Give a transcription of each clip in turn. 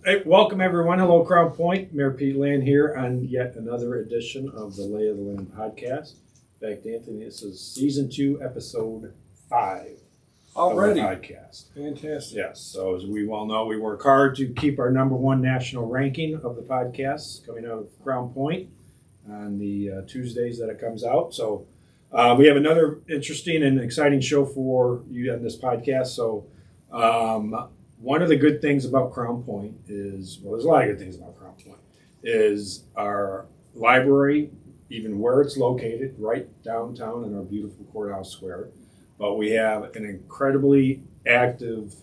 Hey, welcome everyone. Hello, Crown Point. Mayor Pete Land here on yet another edition of the Lay of the Land podcast. In fact, Anthony, this is season 2, episode 5 already. of our podcast. Fantastic. Yes. So as we well know, we work hard to keep our number 1 national ranking of the podcasts coming out of Crown Point on the Tuesdays that it comes out. So we have another interesting and exciting show for you on this podcast. So one of the good things about Crown Point is, well, there's a lot of good things about Crown Point, is our library, even where it's located, right downtown in our beautiful courthouse square. But we have an incredibly active,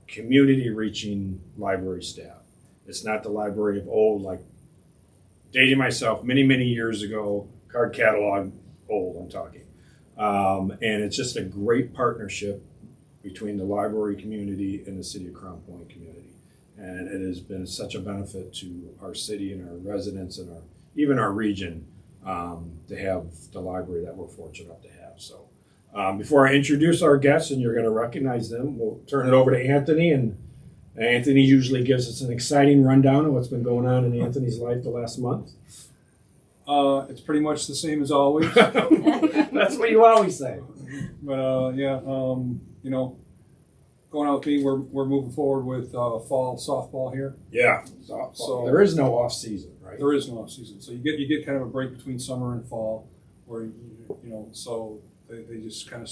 community-reaching library staff. It's not the library of old, like dating myself many, many years ago, card catalog old, I'm talking. And it's just a great partnership between the library community and the city of Crown Point community. And it has been such a benefit to our city and our residents and even our region to have the library that we're fortunate enough to have. So before I introduce our guests, and you're going to recognize them, we'll turn it over to Anthony. And Anthony usually gives us an exciting rundown of what's been going on in Anthony's life the last month. It's pretty much the same as always. That's what you always say. But you know, going out being we're moving forward with fall softball here. Yeah. So there is no off season, right? There is no off season, so you get kind of a break between summer and fall, where so they just kind of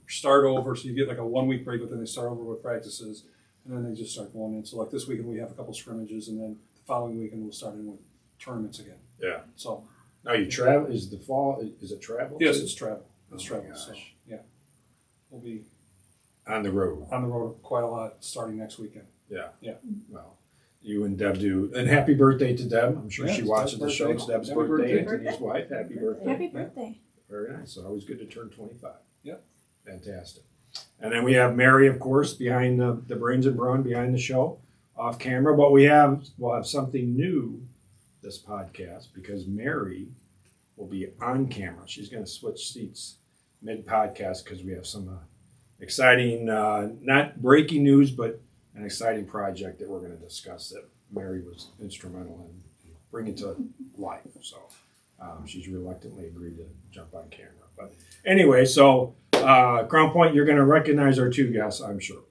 start over. So you get like a 1 week break, but then they start over with practices, and then they just start going in. So like this weekend we have a couple scrimmages, and then the following weekend we'll start in with tournaments again. Yeah. So now you travel. Is the fall? Is it travel? Yes, it's travel. It's Oh travel. my So gosh. yeah, we'll be On the road. on the road quite a lot starting next weekend. Yeah. Yeah. Well, you and Deb do. And happy birthday to Deb. I'm sure Yeah, she it's watches the Deb's show. birthday. It's Deb's Happy birthday. birthday. Anthony's wife. Happy birthday. Happy birthday. Very nice. So always good to turn 25. Yep. Fantastic. And then we have Mary, of course, behind the brains and brawn behind the show, off camera. But we'll have something new this podcast because Mary will be on camera. She's going to switch seats mid-podcast because we have some exciting, not breaking news, but an exciting project that we're going to discuss that Mary was instrumental in bringing to life. So she's reluctantly agreed to jump on camera. But anyway, so Crown Point, you're going to recognize our two guests, I'm sure.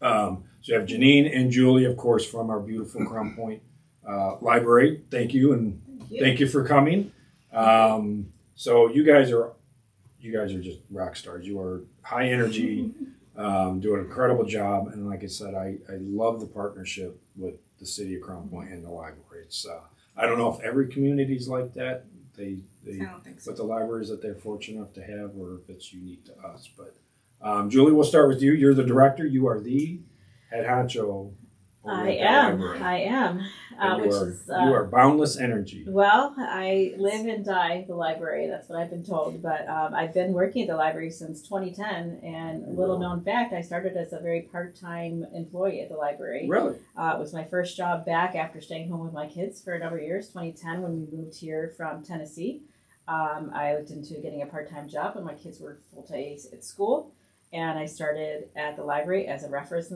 So you have Jeanene and Julie, of course, from our beautiful Crown Point library. Thank you, and thank you for coming. So you guys are just rock stars. You are high energy, do an incredible job, and like I said, I love the partnership with the city of Crown Point and the library. It's I don't know if every community is like that. They I don't think so. with the libraries that they're fortunate enough to have, or if it's unique to us. But Julie, we'll start with you. You're the director. You are the head honcho. I am. And Which you are boundless energy. Well, I live and die at the library. That's what I've been told. But I've been working at the library since 2010. And a little known fact, I started as a very part-time employee at the library. Really? It was my first job back after staying home with my kids for a number of years. 2010, when we moved here from Tennessee, I looked into getting a part-time job when my kids were full-time at school. And I started at the library as a reference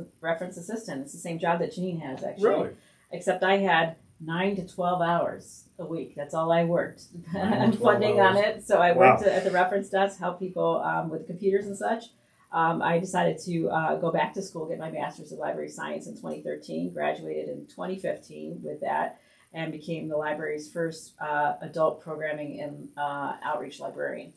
assistant. It's the same job that Jeanene has, actually. Really? Except I had 9 to 12 hours a week. That's all I worked. 9 I'm to 12 funding hours. on it. So I Wow. worked at the reference desk, help people with computers and such. I decided to go back to school, get my master's in library science in 2013, graduated in 2015 with that, and became the library's first adult programming and outreach librarian.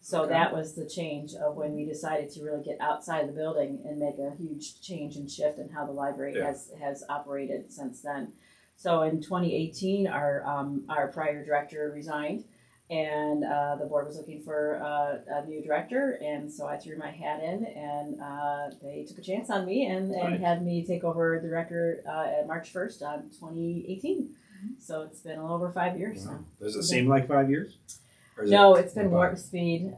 So Okay. that was the change of when we decided to really get outside of the building and make a huge change and shift in how the library Yeah. has operated since then. So in 2018, our prior director resigned, and the board was looking for a new director, and so I threw my hat in, and they took a chance on me and Nice. had me take over the director at March 1st on 2018. So it's been a little over 5 years Wow. now. Does it seem like 5 years? Or is No, it it's been about- warp speed.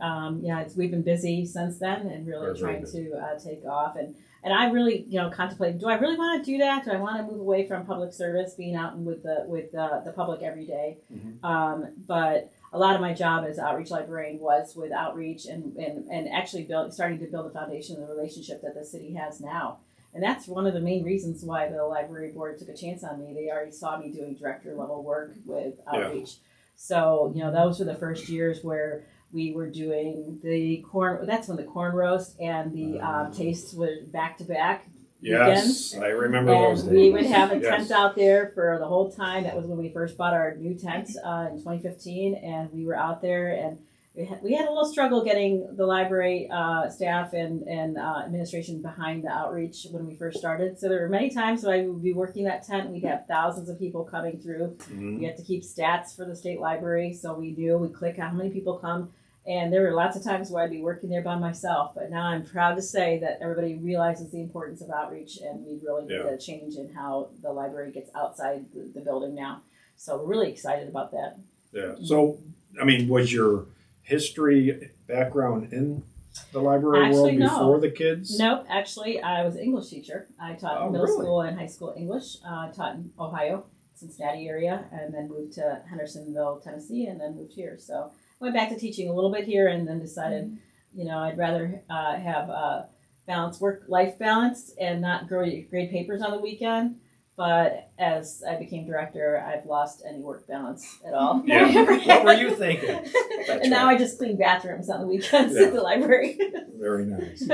We've been busy since then and really Very trying busy. to take off. And I really, contemplate, do I really want to do that? Do I want to move away from public service, being out with the public every day? Mhm. But a lot of my job as outreach librarian was with outreach and actually starting to build a foundation of the relationship that the city has now. And that's one of the main reasons why the library board took a chance on me. They already saw me doing director level work with outreach. So, those were the first years where we were doing the corn. That's when the corn roast and the tastes were back to back. Yes, I remember those days. We would have a Yes. tent out there for the whole time. That was when we first bought our new tent in 2015, and we were out there, and we had a little struggle getting the library staff and administration behind the outreach when we first started. So there were many times when I would be working that tent. We'd have thousands of people coming through. Mm-hmm. We had to keep stats for the state library, so we click on how many people come. And there were lots of times where I'd be working there by myself, but now I'm proud to say that everybody realizes the importance of outreach, and we really made a change in how the library gets outside the building now. So we're really excited about that. Yeah. So, I mean, was your history background in the library world before the kids? Nope. Actually, I was an English teacher. I taught middle school and high school English. I taught in Ohio, Cincinnati area, and then moved to Hendersonville, Tennessee, and then moved here. So went back to teaching a little bit here, and then decided, I'd rather have work-life balance and not grade papers on the weekend. But as I became director, I've lost any work balance at all. Yeah. What were you thinking? And now I just clean bathrooms on the weekends at the library. Very nice.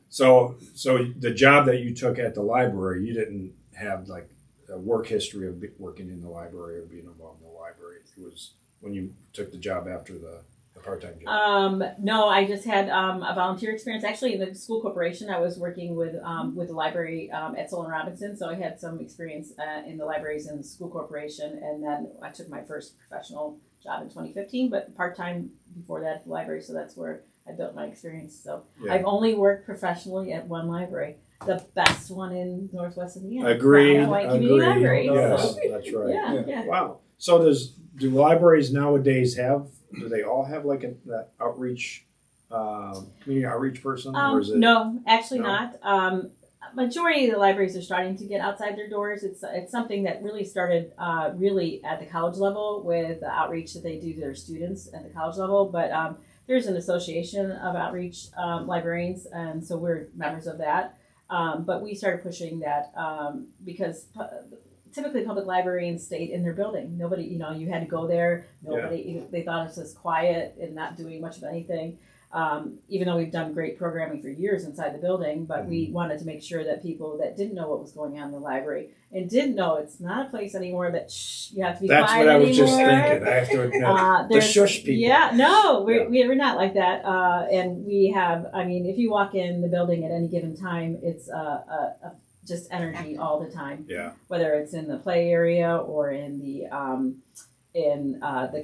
So the job that you took at the library, you didn't have like a work history of working in the library or being involved in the library. It was when you took the job after the part-time job. No, I just had a volunteer experience. Actually, in the school corporation, I was working with the library at Solon Robinson, so I had some experience in the libraries in the school corporation, and then I took my first professional job in 2015, but part-time before that at the library, so that's where I built my experience. So I've only worked professionally at one library, the best one in Northwest Indiana. Agreed. Community Library. Yes, So. that's right. Yeah. Wow. So do libraries nowadays do they all have like that outreach, community outreach person? Or is it, no, actually not. Majority of the libraries are starting to get outside their doors. It's something that really started really at the college level with the outreach that they do to their students at the college level. But there's an association of outreach librarians, and so we're members of that. But we started pushing that because typically public librarians stayed in their building. Nobody, you had to go there. Nobody, they thought it was just quiet and not doing much of anything. Even though we've done great programming for years inside the building, but we wanted to make sure that people that didn't know what was going on in the library and didn't know it's not a place anymore that you have to be That's quiet what I was anymore. just thinking. I have to admit, the shush people. Yeah, no, we're not like that. And we have, if you walk in the building at any given time, it's just energy all the time. Yeah. Whether it's in the play area or in the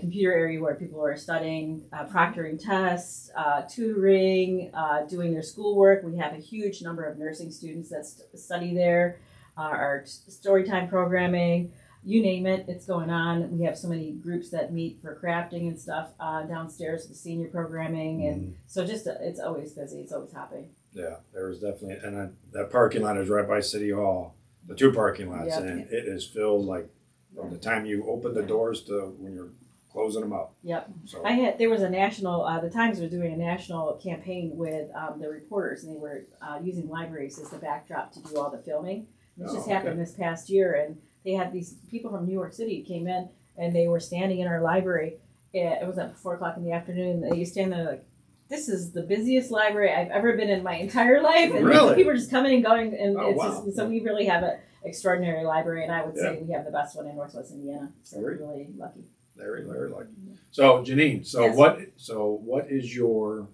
computer area where people are studying, proctoring tests, tutoring, doing their schoolwork. We have a huge number of nursing students that study there. Our storytime programming, you name it, it's going on. We have so many groups that meet for crafting and stuff downstairs with the senior programming, and so it's always busy. It's always happening. Yeah, there was definitely, and that parking lot is right by City Hall, the two parking lots, and it is filled like from the time you open the doors to when you're closing them up. Yep. So There was a national, the Times was doing a national campaign with the reporters, and they were using libraries as the backdrop to do all the filming. This just happened this past year, and they had these people from New York City came in, and they were standing in our library. It was at 4:00 in the afternoon. And you stand there like, this is the busiest library I've ever been in my entire life. And people are just coming and going, and so we really have an extraordinary library, and I would say we have the best one in Northwest Indiana. So we're really lucky. Very, very lucky. So Jeanene, what is your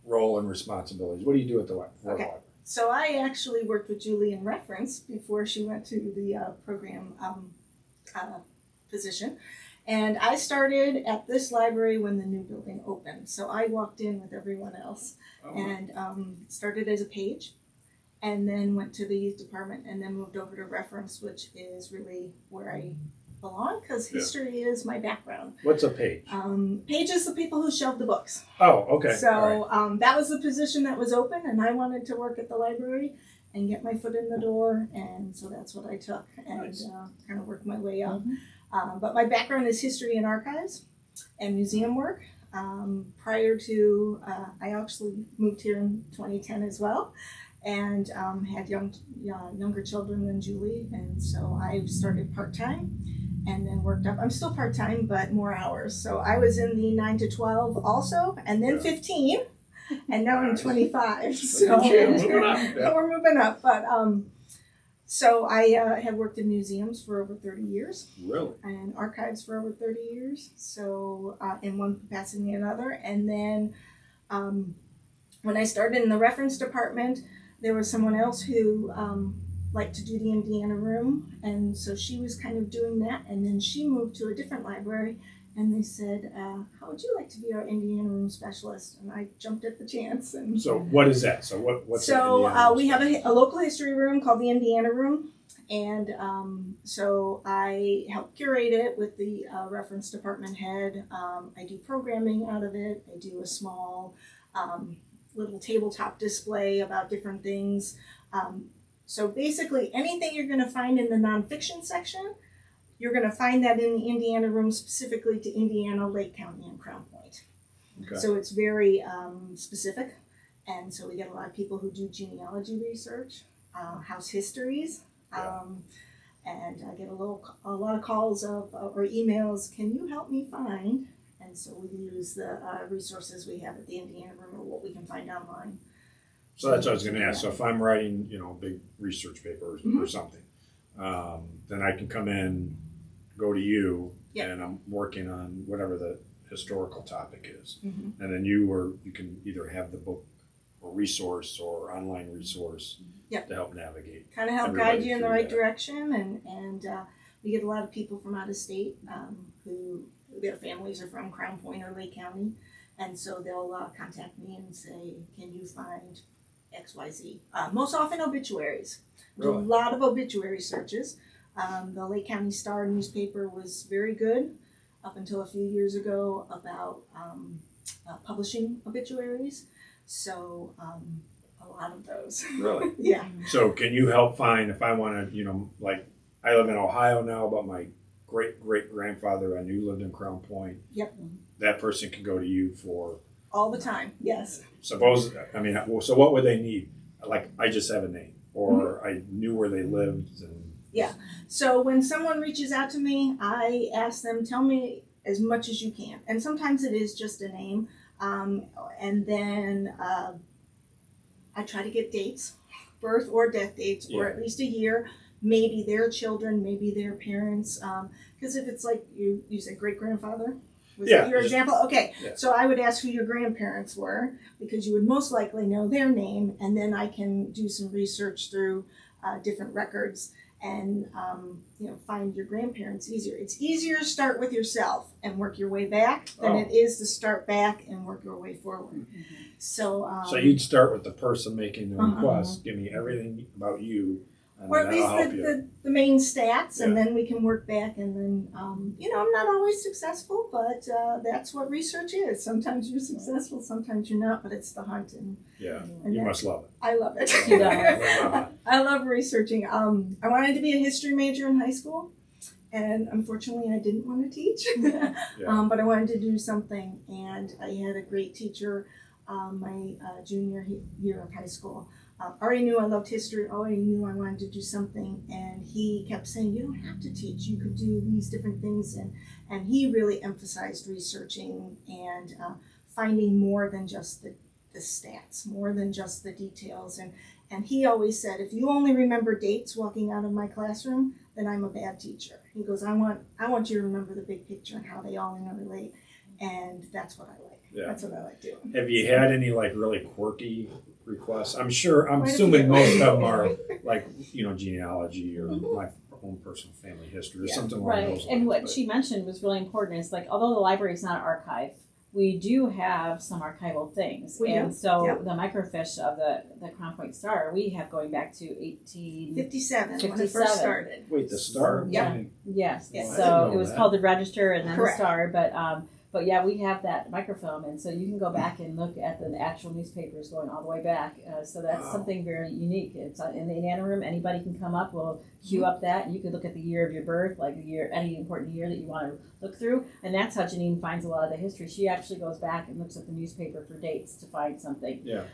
role and responsibilities? What do you do at the library? So I actually worked with Julie in reference before she went to the program position. And I started at this library when the new building opened. So I walked in with everyone else and started as a page, and then went to the youth department, and then moved over to reference, which is really where I belong because history is my background. What's a page? Page is the people who shelve the books. Oh, okay. So that was the position that was open, and I wanted to work at the library and get my foot in the door, and so that's what I took, and kind of worked my way up. But my background is history and archives and museum work. Prior to, I actually moved here in 2010 as well. and had younger children than Julie, and so I started part-time and then worked up. I'm still part-time, but more hours. So I was in the 9 to 12 also, and then 15, and now I'm 25. So Moving up, yeah. we're moving up. But so I have worked in museums for over 30 years. Really? And archives for over 30 years. So in one capacity or another. And then when I started in the reference department, there was someone else who liked to do the Indiana room, and so she was kind of doing that, and then she moved to a different library, and they said, how would you like to be our Indiana room specialist? And I jumped at the chance. And So what is that? So what's an so Indiana room we have specialist? a local history room called the Indiana room, and so I help curate it with the reference department head. I do programming out of it. I do a small little tabletop display about different things. So basically anything you're going to find in the nonfiction section, you're going to find that in the Indiana room, specifically to Indiana, Lake County, and Crown Point. Okay. So it's very specific, and so we get a lot of people who do genealogy research, house histories, and I get a lot of calls or emails. Can you help me find? And so we use the resources we have at the Indiana room or what we can find online. So that's what I was going to ask. So if I'm writing, a big research paper or something, then I can come in, go to you, and I'm working on whatever the historical topic is, and then you can either have the book or resource or online resource to help navigate. Kind of help guide you in the right direction, and we get a lot of people from out of state who their families are from Crown Point or Lake County, and so they'll contact me and say, can you find XYZ? Most often obituaries. Really? Do a lot of obituary searches. The Lake County Star newspaper was very good up until a few years ago about publishing obituaries. So a lot of those. Really? Yeah. So can you help find, if I want to, like I live in Ohio now, but my great-great-grandfather I knew lived in Crown Point. Yep. That person can go to you for... All the time, yes. So what would they need? Like, I just have a name, or I knew where they lived. So when someone reaches out to me, I ask them, tell me as much as you can. And sometimes it is just a name. And then I try to get dates, birth or death dates, or at least a year. Maybe their children, maybe their parents. Because if it's like you said great-grandfather, was that your example? Okay, so I would ask who your grandparents were, because you would most likely know their name, and then I can do some research through different records and find your grandparents easier. It's easier to start with yourself and work your way back than it is to start back and work your way forward. So you'd start with the person making the request, give me everything about you, and or at least help the main stats, and then we can work back. And then, I'm not always successful, but that's what research is. Sometimes you're successful, sometimes you're not, but it's the hunt. And you must love it. I love it. Yeah. I love researching. I wanted to be a history major in high school, and unfortunately I didn't want to teach, but I wanted to do something, and I had a great teacher my junior year of high school. Already knew I loved history, already knew I wanted to do something, and he kept saying, you don't have to teach, you could do these different things, and he really emphasized researching and finding more than just the stats, more than just the details, and he always said, if you only remember dates walking out of my classroom, then I'm a bad teacher. He goes, I want you to remember the big picture and how they all interrelate, and that's what I like. Yeah. That's what I like doing. Have you had any really quirky requests? I'm assuming most of them are like, genealogy or my own personal family history or something along those lines. And what she mentioned was really important is although the library is not an archive, we do have some archival things. So the microfiche of the Crown Point Star, we have going back to 1857 when it first started. Wait, the Star? Yeah. Yes. Well, So it was called the Register and then Correct. the Star, but we have that microfilm, and so you can go back and look at the actual newspapers going all the way back. So that's something very unique. It's in the Indiana room. Anybody can come up. We'll queue up that, and you could look at the year of your birth, like any important year that you want to look through. And that's how Jeanene finds a lot of the history. She actually goes back and looks at the newspaper for dates to find something. Yeah.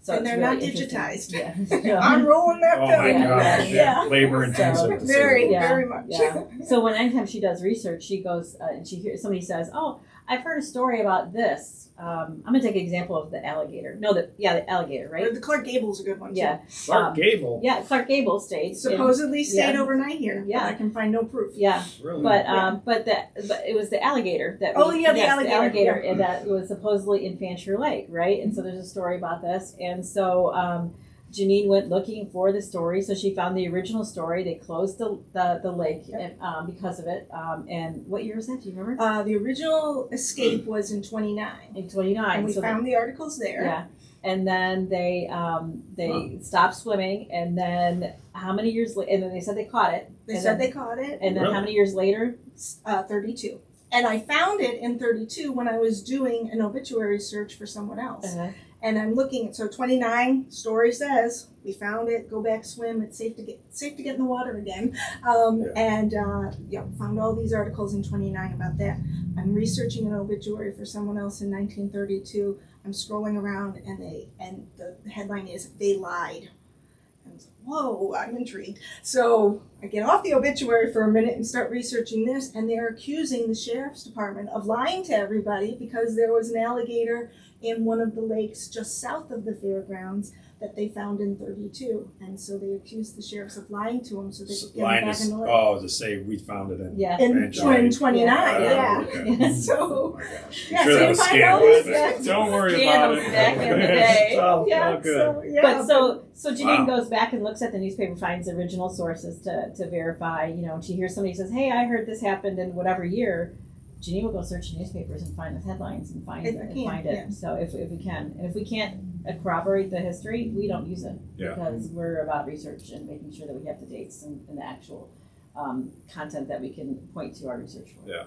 So And it's they're really not interesting. digitized. Yeah. I'm rolling that Oh film. my Yeah, gosh, yeah. labor intensive. to say Very, the least. Yeah, very much. Yeah. So when anytime she does research, she goes and she hears somebody says, "Oh, I've heard a story about this." I'm gonna take an example of the alligator. No, the alligator, Or right? the Clark Gable's a good one too. Yeah. Clark Gable. Yeah, Clark Gable stayed. Supposedly stayed yeah. overnight here, Yeah. but I can find no proof. Yeah, Really? but Yeah. but it was the alligator that. Oh, yeah, the yes, alligator, The alligator, yeah. and that was supposedly in Fancher Lake, right? And so there's a story about this, and so Jeanene went looking for the story. So she found the original story. They closed the lake Yep. and, because of it. And what year was that? Do you remember? The original escape was in 29. In 29. And we so found the articles there. yeah. And then they stopped swimming, and then how many years later? And then they said they caught it. They and said then, they caught it. And then how many years later? 32. And I found it in 32 when I was doing an obituary search for someone else. And I'm looking at, so 29 story says we found it, go back swim, it's safe to get in the water again. And found all these articles in 29 about that. I'm researching an obituary for someone else in 1932. I'm scrolling around and the headline is they lied. And I was like, whoa, I'm intrigued. So I get off the obituary for a minute and start researching this, and they're accusing the sheriff's department of lying to everybody because there was an alligator in one of the lakes just south of the fairgrounds that they found in 32. And so they accused the sheriffs of lying to them so they could get them back in the lake. To say we found it in. Yeah. In Fancher Lake. 29, yeah. Okay. So, Oh my gosh. yeah, I'm sure so that you was find all scandalous. these, yeah. Don't worry about Scandals it. back in the day. Oh, yeah, good. so, yeah. But so Jeanene Wow. goes back and looks at the newspaper, finds original sources to verify, and she hears somebody says, "Hey, I heard this happened in whatever year." Jeanene will go search newspapers and find the headlines and find If it. we can, yeah. So if we can, and if we can't corroborate the history, we don't use it Yeah. because we're about research and making sure that we have the dates and the actual content that we can point to our research for. Yeah.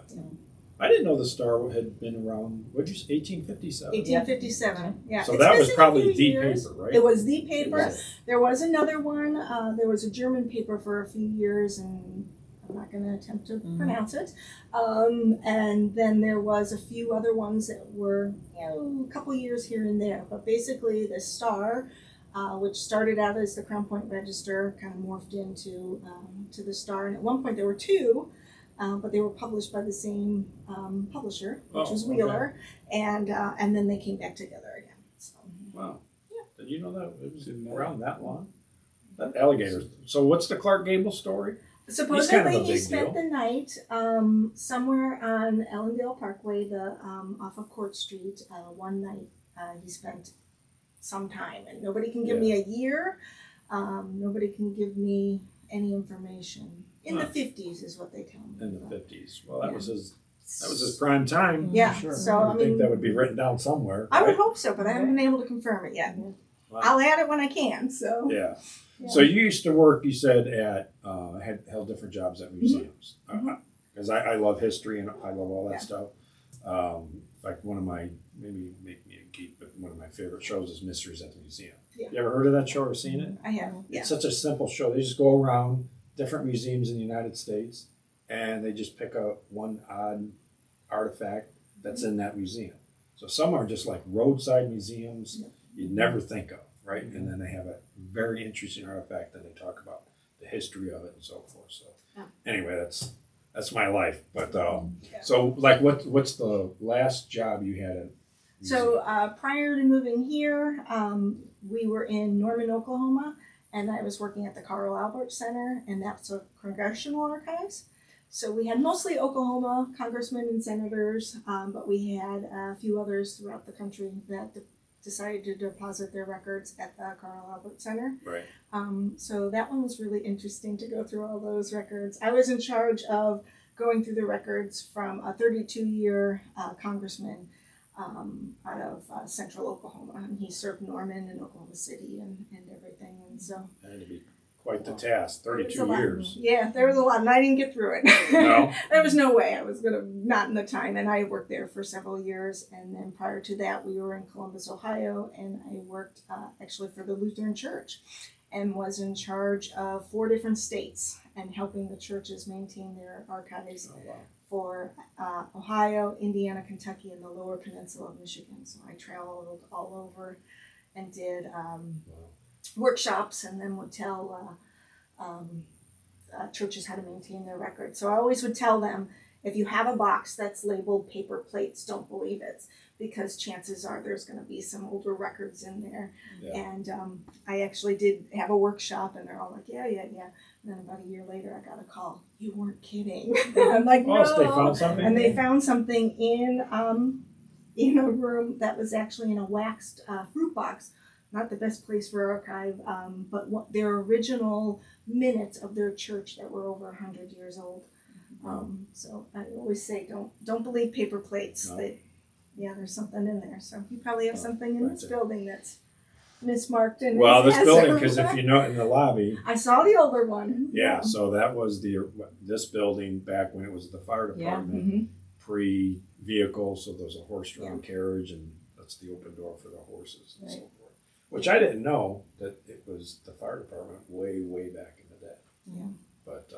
I didn't know the star had been around, what'd you say, 1857? 1857, yeah. So It's that was been a probably few the years. paper, right? It was the paper. Yes. There was another one. There was a German paper for a few years, and I'm not going to attempt to pronounce it. And then there was a few other ones that were, a couple years here and there. But basically, the Star, which started out as the Crown Point Register, kind of morphed into to the Star. And at one point, there were two, but they were published by the same publisher, which was Wheeler. And then they came back together again. So. Wow. Did you know that it was around that long? That alligator. So what's the Clark Gable story? Supposedly kind of a he big spent deal. the night somewhere on Ellendale Parkway, off of Court Street. One night he spent some time, and nobody can give me a year. Nobody can give me any information. In the 50s is what they tell me. In the 50s. Well, that was his prime time. Yeah. Sure. So I I think mean, that would be written down somewhere. I would right? hope so, but I haven't been able to confirm it yet. Wow. I'll add it when I can. So. Yeah. Yeah. So you used to work, you said, at had held different jobs at museums. Because I love history and I love all that stuff. In fact, one of my, maybe make me a geek, but one of my favorite shows is Mysteries at the Museum. Yeah. You ever heard of that show or seen it? I have. Yeah. It's such a simple show. They just go around different museums in the United States and they just pick up one odd artifact that's in that museum. So some are just like roadside museums you'd never think of, right? And then they have a very interesting artifact that they talk about the history of it and so forth. So anyway, that's my life. But so like what's the last job you had at So prior to moving here, we were in Norman, Oklahoma, and I was working at the Carl Albert Center, and that's a congressional archives. So we had mostly Oklahoma congressmen and senators, but we had a few others throughout the country that decided to deposit their records at the Carl Albert Center. Right. So that one was really interesting to go through all those records. I was in charge of going through the records from a 32-year congressman out of central Oklahoma. And he served Norman and Oklahoma City and everything. And so That had to be quite the task. there was 32 a lot. years. Yeah, there was a lot, and I didn't get through it. No? There was no way I was gonna, not in the time. And I worked there for several years. And then prior to that, we were in Columbus, Ohio, and I worked actually for the Lutheran Church and was in charge of 4 different states and helping the churches maintain their archives Oh, wow. for Ohio, Indiana, Kentucky, and the lower peninsula of Michigan. So I traveled all over and did workshops, and then would tell churches how to maintain their records. So I always would tell them, if you have a box that's labeled paper plates, don't believe it, because chances are there's going to be some older records in there. Yeah. And I actually did have a workshop, and they're all like, yeah. And then about a year later, I got a call. You weren't kidding. I'm like, no. So they found something. And they found something in a room that was actually in a waxed fruit box. Not the best place for archive, but their original minutes of their church that were over 100 years old. So I always say, don't believe paper plates. No. There's something in there. So you probably have something in right this there. building that's mismarked and Well, this has building, a- because if you know in the lobby, I saw the older one. yeah, so that was this building back when it was the fire department, Mhm. pre-vehicle, so there was a horse-drawn carriage, and that's the open door for the horses and so Right. forth. Which I didn't know that it was the fire department way, way back in the day. Yeah. But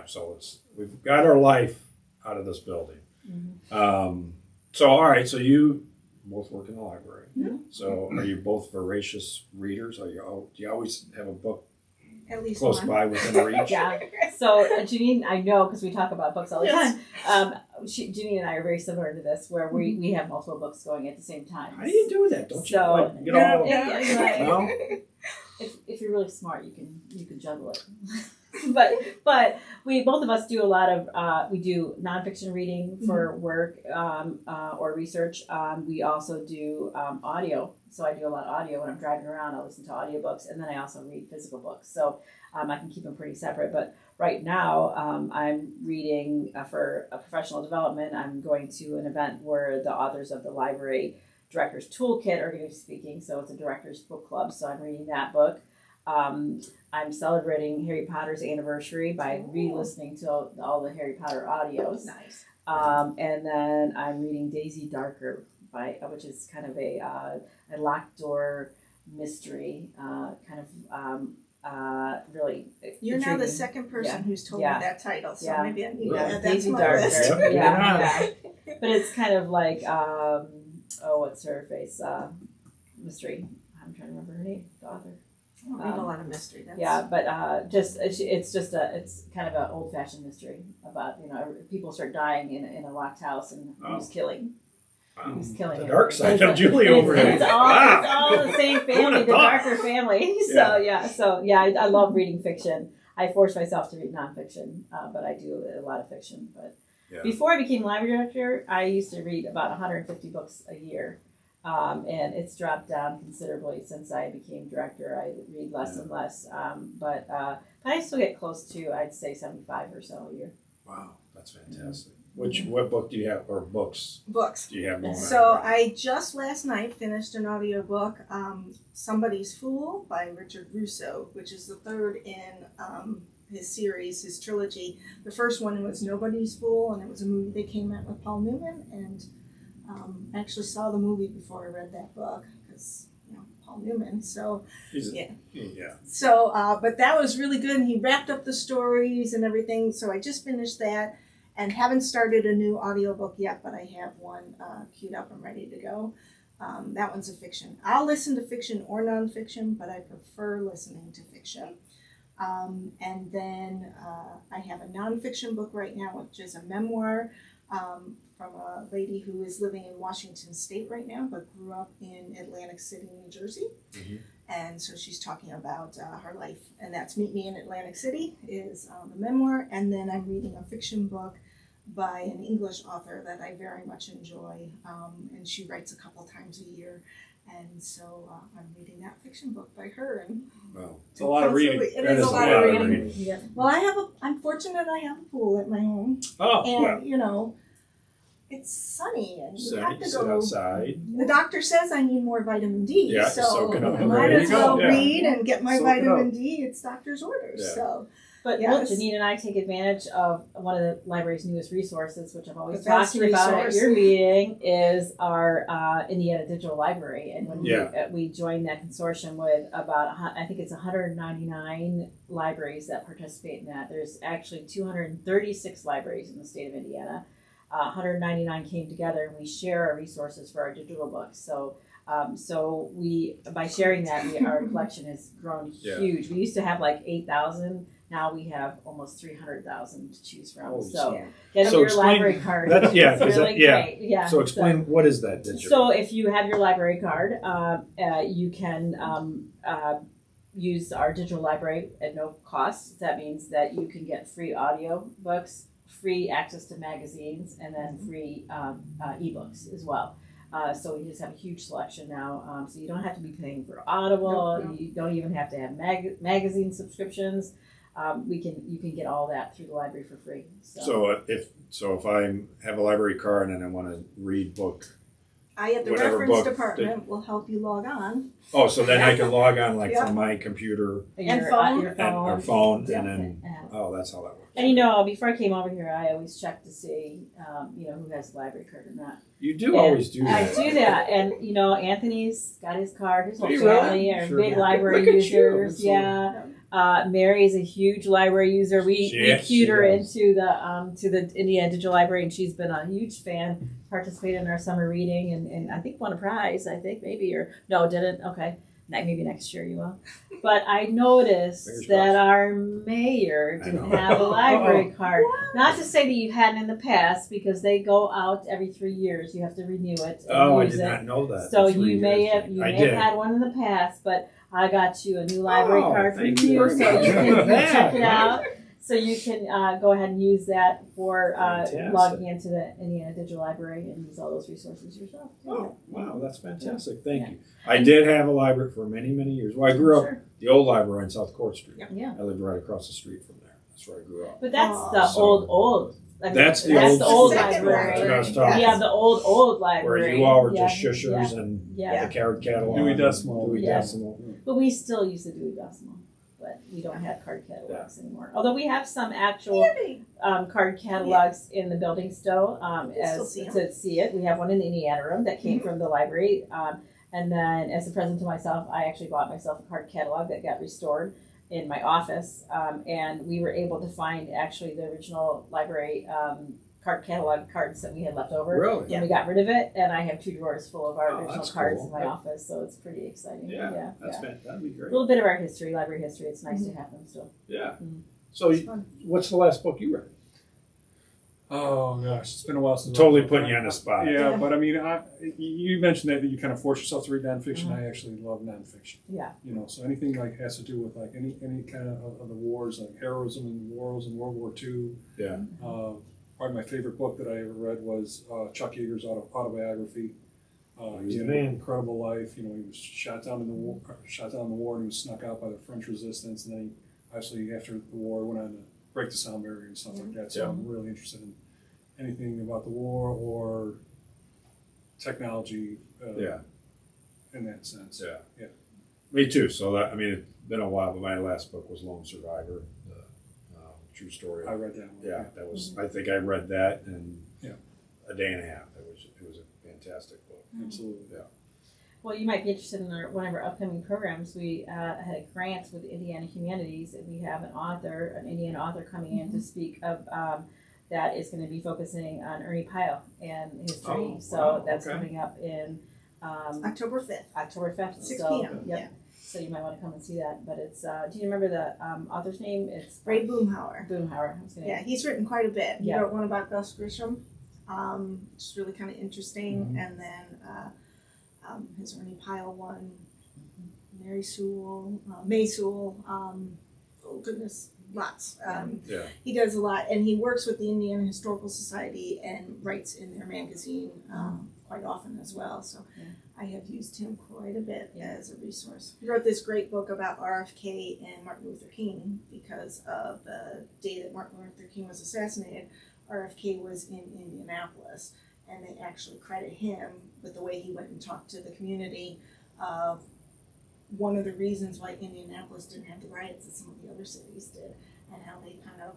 so we've got our life out of this building. Mhm. So all right, so you both work in the library. Mhm. So are you both voracious readers? Do you always have a book At least close one. by within reach? Yeah. So Jeanene, I know because we talk about books all the Yes. time. Jeanene and I are very similar to this, where we have multiple books going at the same time. How do you do that? Don't you So- like, get all? Yeah, No? if you're really smart, you can juggle it. but we both of us do a lot of we do nonfiction reading for work or research. We also do audio. So I do a lot of audio when I'm driving around. I listen to audiobooks, and then I also read physical books. So I can keep them pretty separate. But right now, I'm reading for a professional development. I'm going to an event where the authors of the library Director's Toolkit are going to be speaking. So it's a director's book club. So I'm reading that book. I'm celebrating Harry Potter's anniversary by re-listening to all the Harry Potter audios. Nice. And then I'm reading Daisy Darker, which is kind of a locked door mystery, really. You're now the intriguing. second person Yeah. who's told Yeah. me that title, so Yeah. maybe I need to Right. add that Daisy to my Darker. list. Yep. Yeah. But it's kind of like what's her face? Mystery. I'm trying to remember her name. The author. I don't read a lot of mystery. That's, Yeah, but it's kind of an old fashioned mystery about people start dying in a locked house and who's killing. Wow. Who's killing The it. dark side It's of Julie over here. It's all the same family, the thought? Darker family. Yeah. So I love reading fiction. I force myself to read nonfiction, but I do a lot of fiction. But Yeah. before I became library director, I used to read about 150 books a year. And it's dropped down considerably since I became director. I read less and less, but I still get close to, I'd say, 75 or so a year. Wow, that's fantastic. What book do you have, or books books. do you have going on? So I just last night finished an audiobook, Somebody's Fool by Richard Russo, which is the third in his series, his trilogy. The first one was Nobody's Fool, and it was a movie they came out with Paul Newman, and I actually saw the movie before I read that book, because, Paul Newman, so. Yeah. So, but that was really good, and he wrapped up the stories and everything, so I just finished that, and haven't started a new audiobook yet, but I have one queued up and ready to go. That one's a fiction. I'll listen to fiction or nonfiction, but I prefer listening to fiction. And then I have a nonfiction book right now, which is a memoir from a lady who is living in Washington State right now, but grew up in Atlantic City, New Jersey. Mhm. And so she's talking about her life, and that's Meet Me in Atlantic City is the memoir. And then I'm reading a fiction book by an English author that I very much enjoy, and she writes a couple times a year. And so I'm reading that fiction book by her. And Wow. It's a lot of reading. It That is a lot of reading. Yeah. Well, I'm fortunate I have a pool at my home, Oh, and yeah. it's sunny, and you So have you to sit go. outside. The doctor says I need more vitamin D, Yeah, so soak it up. I might There as you go. well Yeah. read and get my Soak it vitamin up. D. It's doctor's orders. Yeah. So But Yes. look, Jeanene and I take advantage of one of the library's newest resources, which I've always The best talked about at resource. your meeting, is our Indiana Digital Library. And when Yeah. we joined that consortium with about, I think it's 199 libraries that participate in that. There's actually 236 libraries in the state of Indiana. 199 came together, and we share our resources for our digital books. So So by sharing that, our collection has grown Yeah. huge. We used to have like 8,000. Now we have almost 300,000 to choose from. Holy So Yeah. get them So your explain- library card. That's- yeah, It's 'cause really that- yeah. great. Yeah. So explain, what is that digital? So if you have your library card, you can use our digital library at no cost. That means that you can get free audio books, free access to magazines, and then free ebooks as well. So we just have a huge selection now. So you don't have to be paying for Audible. No. You don't even have to have magazine subscriptions. You can get all that through the library for free. So if I have a library card and I want to read book, I at the Whatever reference book department will help you log on. so then I can log on like Yeah. from my computer And phone. Your and phone. or phone, Yeah. and then Yeah. that's how that works. And before I came over here, I always check to see, who has a library card or not. You do And always do I that. do that, and Anthony's got his card. His whole Do you really? family are Sure. big Yeah. library Look at you. users. That's so- Yeah. Mary's a huge library user. We Yes, cued she her does. into the Indiana Digital Library, and she's been a huge fan. Participated in our summer reading, and I think won a prize. I think maybe or no, didn't. Okay, maybe next year you will. But I noticed Fingers that crossed. our mayor I didn't know. have a library card. Not to say that you hadn't in the past, because they go out every 3 years. You have to renew it. And Oh, I use did it. not know that. So The 3 you may years have thing. I did. had one in the past, but I got you a new library Oh, card for thank you, you so very you much. can check it Yeah. out. So you can go ahead and use that for Fantastic. logging into the Indiana Digital Library and use all those resources yourself. Oh, wow, that's fantastic. Thank Yeah. you. I did have a library for many, many years. Well, I grew up Sure. the old library on South Court Street. Yeah, I lived right across the street from there. That's where I grew up. but that's Oh. the So- old. I mean, That's the that's old the old school. Second library. That's what I was talking Yeah, the old library. Where you all were Yeah, just shushers and Yeah. the card catalog. Dewey Decimal. Dewey Yeah. Decimal. But we still use the Dewey Decimal, but we don't have card catalogs anymore. Although we have some actual card catalogs in the building still can still as see 'em. to see it. We have one in the Indiana room that came from the library. And then as a present to myself, I actually bought myself a card catalog that got restored in my office. And we were able to find actually the original library card catalog cards that we had left over. Really? And we got rid of it, and I have 2 drawers full of our Oh, original that's cards cool. in my office, so it's pretty exciting. Yeah, that'd be A great. little bit of our history, library history. It's nice to have them still. Yeah. Mhm. So, It's fun. what's the last book you read? Oh gosh, it's been a while since. Totally putting you on the spot. Yeah, but I mean, you mentioned that you kind of force yourself to read nonfiction. Mhm. I actually love nonfiction. Yeah. So anything like has to do with like any kind of the wars, like heroism and wars in World War II. Yeah. Probably my favorite book that I ever read was Chuck Yeager's autobiography. He's He the had an man. incredible life. He was shot down in the war, and he was snuck out by the French resistance, and then he obviously after the war went on to break the sound barrier and stuff like that. So Yeah. I'm really interested in anything about the war or technology. Yeah. In that sense. Yeah. Yeah. Me too. So it's been a while, but my last book was Lone Survivor, the true story. I read that one. Yeah, that was. I think I read that in Yeah. a day and a half. It was a fantastic book. Absolutely. Yeah. Well, you might be interested in one of our upcoming programs. We had a grant with Indiana Humanities, and we have an Indiana author coming in to speak of that is going to be focusing on Ernie Pyle and history. Oh, so wow, that's okay. coming up in October 5th. October 5th. 6 so, p.m. Yep. Yeah. So you might want to come and see that. But it's do you remember the author's name? It's Ray Boomhauer. Boomhauer. I was gonna- Yeah, he's written quite a bit. He Yeah. wrote one about Gus Grisham, which is really kind of interesting, Mhm. and then his Ernie Pyle one, Mary Sewell, May Sewell. Oh goodness, lots. Yeah. He does a lot, and he works with the Indiana Historical Society and writes in their magazine quite often as well. So Yeah. I have used him quite a bit Yeah. as a resource. He wrote this great book about RFK and Martin Luther King because of the day that Martin Luther King was assassinated. RFK was in Indianapolis, and they actually credit him with the way he went and talked to the community of one of the reasons why Indianapolis didn't have the riots that some of the other cities did, and how they kind of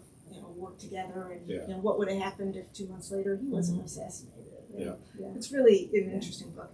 worked together, and Yeah. what would have happened if 2 months later he wasn't assassinated. And Yeah. it's really an interesting book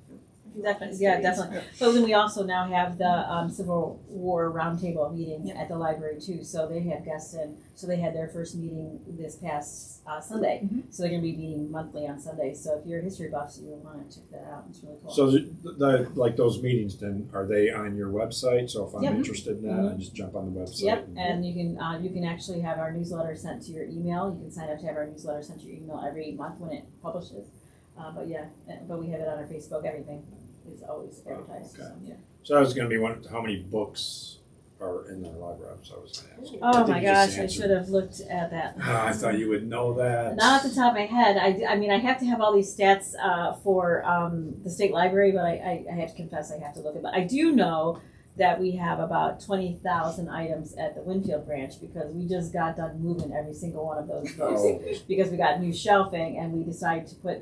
if Definitely, yeah, definitely. But then we also now have the Civil War Roundtable meeting at the library too. So they have guests in. So they had their first meeting this past Sunday. Mhm. So they're going to be meeting monthly on Sundays. So if you're a history buff, you'll want to check that out. It's really cool. So like those meetings, then are they on your website? So if I'm Yep. interested in that, Mhm. I just jump on the website. Yep, and you can actually have our newsletter sent to your email. You can sign up to have our newsletter sent to your email every month when it publishes. But we have it on our Facebook. Everything is always advertised. okay. So, yeah. So that was going to be one. How many books are in the library? So I was going to ask. I Oh think my you just gosh, I answered. should have looked at that. I thought you would know that. Not off the top of my head. I mean, I have to have all these stats for the state library, but I have to confess I have to look at it. But I do know that we have about 20,000 items at the Winfield branch because we just got done moving every single one of those books Oh, because we got new shelving and we decided to put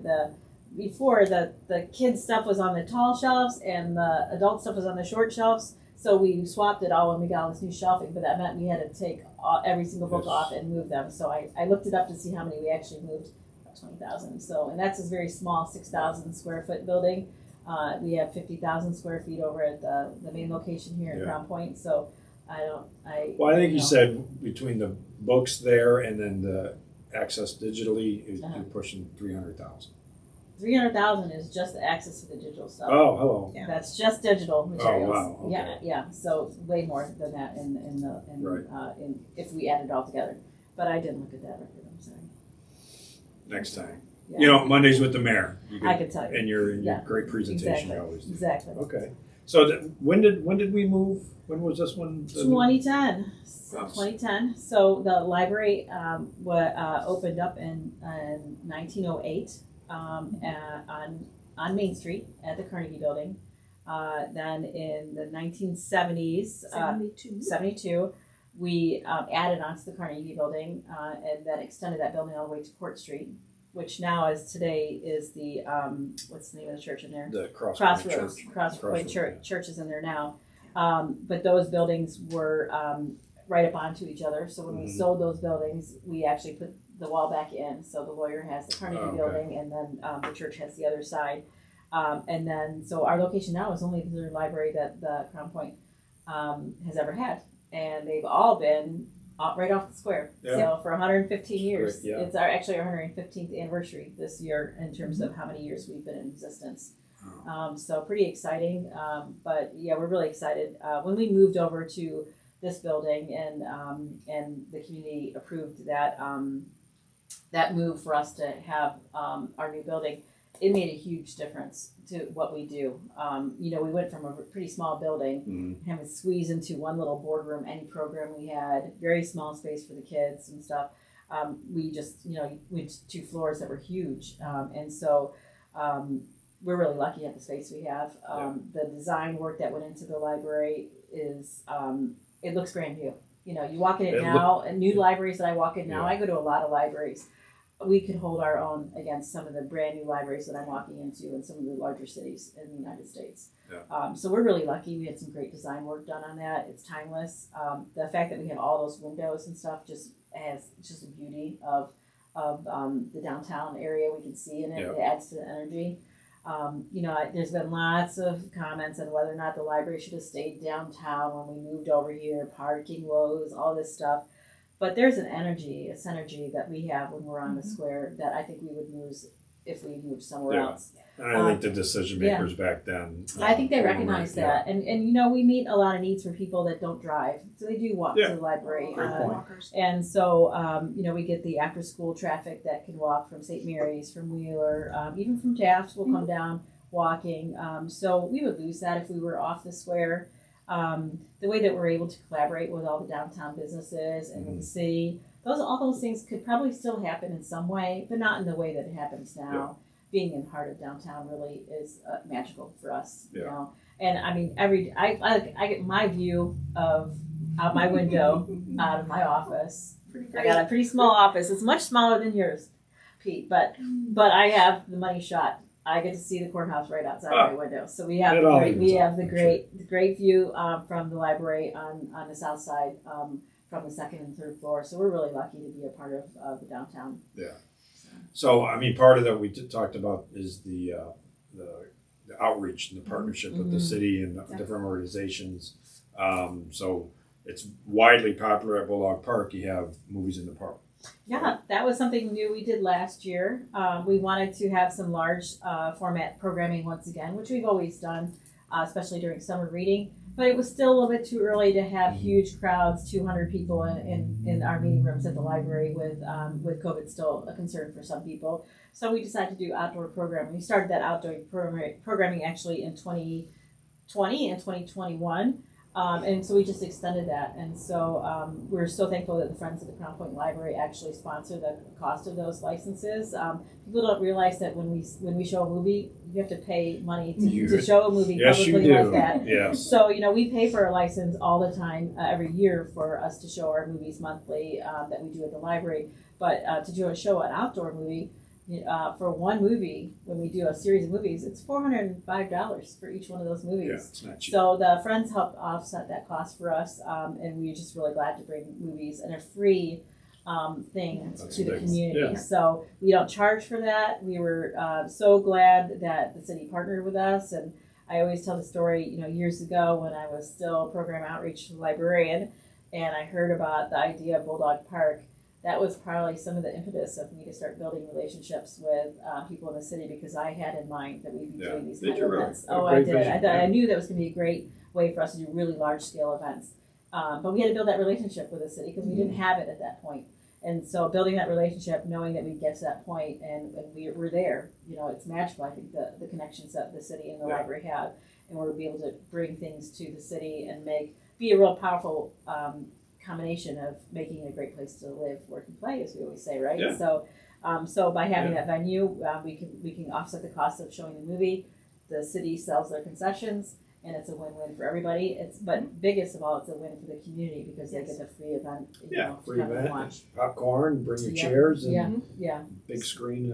before the kids stuff was on the tall shelves and the adult stuff was on the short shelves. So we swapped it all when we got all this new shelving, but that meant we had to take every single book Yes. off and move them. So I looked it up to see how many we actually moved, about 20,000. So, and that's a very small 6,000 square foot building. We have 50,000 square feet over at the main location here in Yeah. Crown Point. So well, I think you know. said between the books there and then the access digitally, Uh-huh. you're pushing 300,000. 300,000 is just the access to the digital stuff. Oh, hello. Yeah. That's just digital materials. wow, okay. Yeah. So way more than that Right. if we add it all together. But I didn't look at that record. I'm sorry. Next time. Yeah. You know, Mondays with the mayor. You I could tell you. in your Yeah. great presentation Exactly. you always do. Exactly. Okay. So when did we move? When was this one? 2010. So Wow. 2010. So the library opened up in 1908 on Main Street at the Carnegie Building. Then in the 1970s, 72, we added onto the Carnegie Building and then extended that building all the way to Court Street, which now today is the what's the name of the church in there? The Crossroads Crossroads, Church is in there now. But those buildings were right up onto each other. So when we Mhm. sold those buildings, we actually put the wall back in. So the lawyer has the Carnegie Okay. building, and then the church has the other side. And then, so our location now is only the library that the Crown Point has ever had. And they've all been right off the square. Yeah. So for 115 years, Great, yeah. it's actually our 115th anniversary this year in terms of how many years we've been in existence. So pretty exciting. But yeah, we're really excited. When we moved over to this building and the community approved that move for us to have our new building, it made a huge difference to what we do. We went from a pretty small building, Mhm. having to squeeze into one little boardroom, any program we had, very small space for the kids and stuff. We just, went 2 floors that were huge. And so we're really lucky at the space we have. The design work that went into the library is, it looks brand new. You walk in it now, and new libraries that I walk in now, Yeah. I go to a lot of libraries. We could hold our own against some of the brand new libraries that I'm walking into in some of the larger cities in the United States. Yeah. So we're really lucky. We had some great design work done on that. It's timeless. The fact that we have all those windows and stuff just adds just the beauty of the downtown area we can see in it. Yeah. It adds to the energy. There's been lots of comments on whether or not the library should have stayed downtown when we moved over here, parking woes, all this stuff. But there's an synergy that we have when we're on the square that I think we would lose if we moved somewhere Yeah. else. And I think the decision makers back then. I think they were recognize right, that. And we meet a lot of needs for people that don't drive. So they do walk Yeah. to the library. Great point. Walkers. And so, we get the after school traffic that can walk from St. Mary's, from Wheeler, even from Taft will come down walking. So we would lose that if we were off the square. The way that we're able to collaborate with all the downtown businesses and with the city, all those things could probably still happen in some way, but not in the way that it happens now. Yeah. Being in the heart of downtown really is magical for us, Yeah. And I mean, I get my view of out my window, out of my office. Pretty I great. got a pretty small office. It's much smaller than yours, Pete, but I have the money shot. I get to see the courthouse right outside my window. So we have It all the evens great view from the library on the south side from the 2nd and 3rd floor. So we're really lucky to be a part of the downtown. So I mean, part of that we talked about is the the outreach and the partnership with the city and the different organizations. So it's widely popular at Bulldog Park. You have movies in the park. Yeah, that was something new we did last year. We wanted to have some large format programming once again, which we've always done, especially during summer reading. But it was still a little bit too early to have huge crowds, 200 people in our meeting rooms at the library with COVID still a concern for some people. So we decided to do outdoor programming. We started that outdoor programming actually in 2020 and 2021. And so we just extended that. And so we're so thankful that the Friends of the Crown Point Library actually sponsor the cost of those licenses. People don't realize that when we show a movie, you have to pay money to show a movie publicly like that. Yes. So, we pay for a license all the time, every year for us to show our movies monthly that we do at the library. But to show an outdoor movie, for one movie, when we do a series of movies, it's $405 for each one of those movies. Yeah, it's not cheap. So the Friends helped offset that cost for us, and we're just really glad to bring movies and a free thing to the community. Yeah. So we don't charge for that. We were so glad that the city partnered with us, and I always tell the story, years ago when I was still program outreach librarian, and I heard about the idea of Bulldog Park. That was probably some of the impetus of me to start building relationships with people in the city, because I had in mind that we'd be doing these kind of events. Really? Oh, I did. I knew that was going to be a great way for us to do really large scale events. But we had to build that relationship with the city because we didn't have it at that point. And so building that relationship, knowing that we'd get to that point and we're there, it's magical. I think the connections that the city and the library have, and we'll be able to bring things to the city and be a real powerful combination of making a great place to live, work, and play, as we always say, right? Yeah. So by having that venue, we can offset the cost of showing the movie. The city sells their concessions, and it's a win-win for everybody. But biggest of all, it's a win for the community because they get a free event. Free to event, watch. popcorn, bring your chairs, and big Yeah. screen.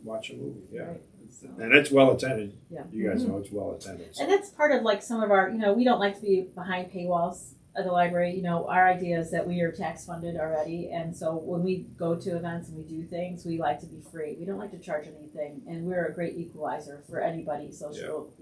Watch a movie. Yeah. Right. So, And it's well attended. Yeah. You guys know it's well attended. So. and that's part of some of our, we don't like to be behind paywalls at the library. Our idea is that we are tax funded already, and so when we go to events and we do things, we like to be free. We don't like to charge anything, and we're a great equalizer for anybody,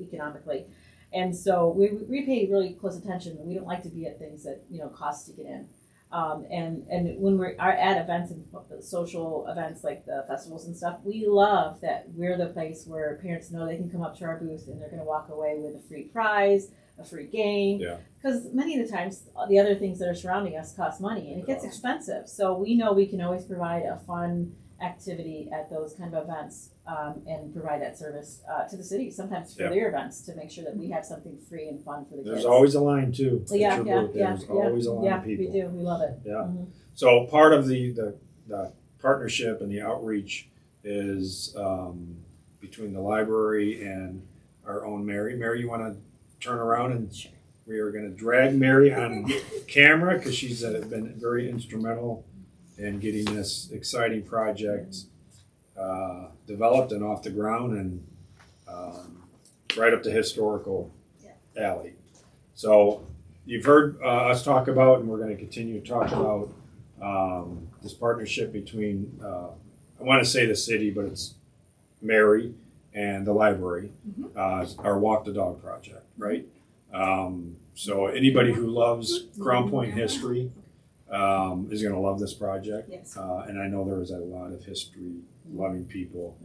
economically. And so we pay really close attention. We don't like to be at things that cost to get in. And when we're at events and social events like the festivals and stuff, we love that we're the place where parents know they can come up to our booth and they're going to walk away with a free prize, a free game. Yeah. Because many of the times the other things that are surrounding us cost money and it gets expensive. So we know we can always provide a fun activity at those kind of events and provide that service to the city, sometimes for their events, to make sure that we have something free and fun for the kids. There's always a line too. Yeah. There's always a line of people. We do. We love it. Yeah. Mm-hmm. So part of the partnership and the outreach is between the library and our own Mary. Mary, you want to turn around and we are going to drag Mary on camera because she's been very instrumental in getting this exciting project developed and off the ground and right up the historical alley. So you've heard us talk about, and we're going to continue to talk about this partnership between, I want to say the city, but it's Mary and the library, our Walk the Dog project, right? So anybody who loves Crown Point history is going to love this project. Yes. And I know there is a lot of history-loving people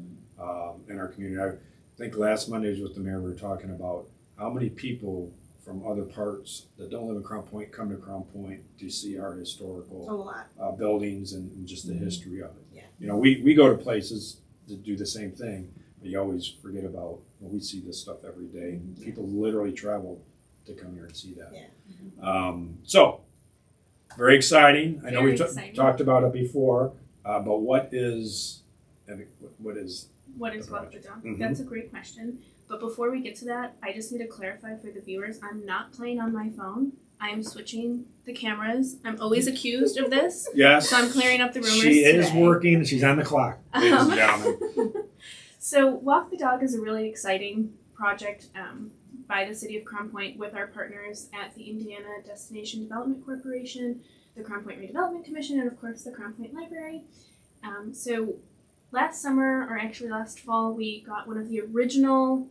in our community. I think last Monday was with the mayor, we were talking about how many people from other parts that don't live in Crown Point come to Crown Point to see our historical buildings and just the history of it. Yeah. We go to places to do the same thing, but you always forget about, we see this stuff every day. People literally travel to come here and see that. Yeah. So, very exciting. I know Very we exciting. talked about it before, but what is What is Walk the Dog? Mhm. That's a great question. But before we get to that, I just need to clarify for the viewers, I'm not playing on my phone. I am switching the cameras. I'm always accused of this. Yes. So I'm clearing up the rumors She is today. working. She's on the clock, ladies and gentlemen. So Walk the Dog is a really exciting project by the City of Crown Point with our partners at the Indiana Destination Development Corporation, the Crown Point Redevelopment Commission, and of course the Crown Point Library. So last summer, or actually last fall, we got one of the original